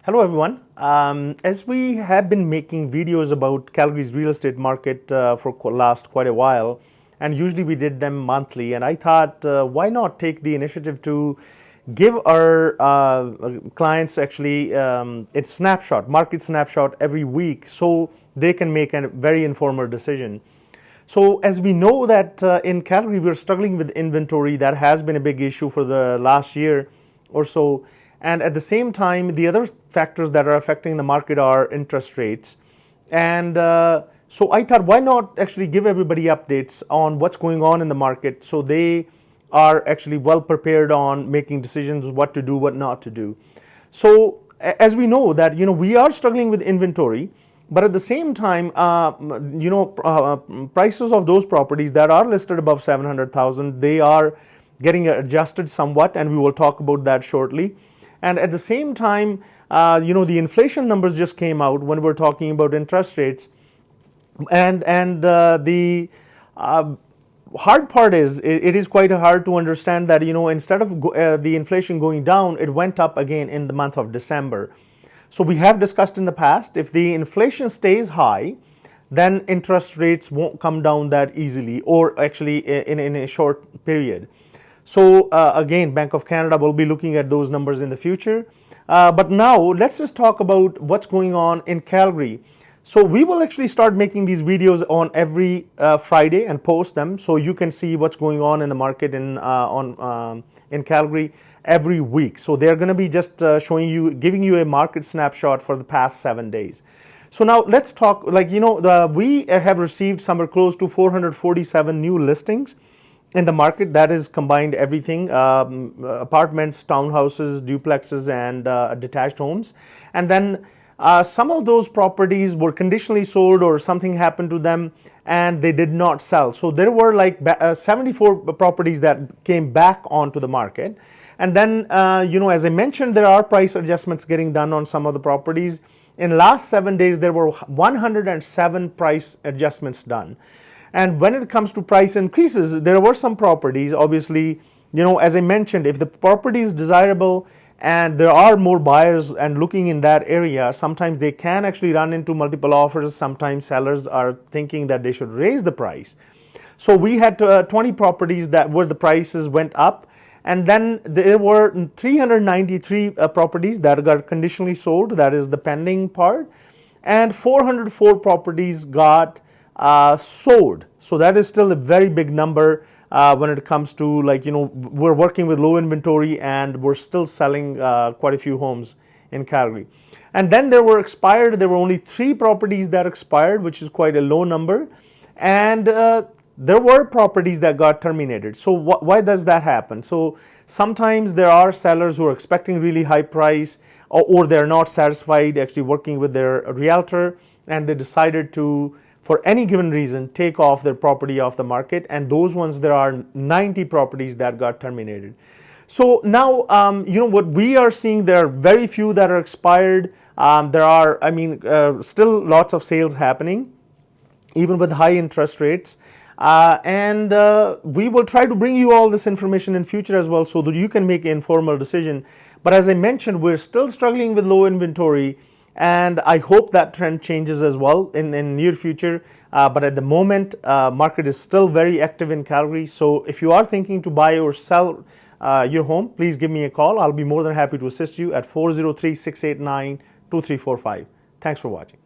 Hello everyone. As we have been making videos about Calgary's real estate market for last quite a while, and usually we did them monthly, and I thought why not take the initiative to give our clients actually a snapshot, market snapshot every week, so they can make a very informed decision. So as we know that in Calgary we're struggling with inventory. That has been a big issue for the last year or so. And at the same time, the other factors that are affecting the market are interest rates. And so I thought, why not actually give everybody updates on what's going on in the market so they are actually well prepared on making decisions what to do, what not to do. So as we know that, we are struggling with inventory, but at the same time, prices of those properties that are listed above 700,000, they are getting adjusted somewhat, and we will talk about that shortly. And at the same time, the inflation numbers just came out when we're talking about interest rates. And the hard part is, it is quite hard to understand that, instead of the inflation going down, it went up again in the month of December. So we have discussed in the past, if the inflation stays high, then interest rates won't come down that easily, or actually in a short period. So again, Bank of Canada will be looking at those numbers in the future. But now let's just talk about what's going on in Calgary. So we will actually start making these videos on every Friday and post them, so you can see what's going on in the market in Calgary every week. So they're going to be just giving you a market snapshot for the past 7 days. So now let's talk, we have received somewhere close to 447 new listings in the market. That is combined everything, apartments, townhouses, duplexes, and detached homes. And then some of those properties were conditionally sold, or something happened to them and they did not sell. So there were 74 properties that came back onto the market. And then, as I mentioned, there are price adjustments getting done on some of the properties. In the last 7 days, there were 107 price adjustments done. And when it comes to price increases, there were some properties, obviously, as I mentioned, if the property is desirable and there are more buyers and looking in that area, sometimes they can actually run into multiple offers. Sometimes sellers are thinking that they should raise the price. So we had 20 properties where the prices went up. And then there were 393 properties that got conditionally sold, that is the pending part, and 404 properties got sold. So that is still a very big number when it comes to, we're working with low inventory and we're still selling quite a few homes in Calgary. And then there were only 3 properties that expired, which is quite a low number. And there were properties that got terminated. So why does that happen? So sometimes there are sellers who are expecting really high price, or they're not satisfied actually working with their realtor, and they decided to, for any given reason, take off their property off the market. And those ones, there are 90 properties that got terminated. So now, what we are seeing, there are very few that are expired. There are, still lots of sales happening, even with high interest rates. And we will try to bring you all this information in future as well, so that you can make an informed decision. But as I mentioned, we're still struggling with low inventory, and I hope that trend changes as well in near future. But at the moment, market is still very active in Calgary. So if you are thinking to buy or sell your home, please give me a call. I'll be more than happy to assist you at 403-689-2345. Thanks for watching.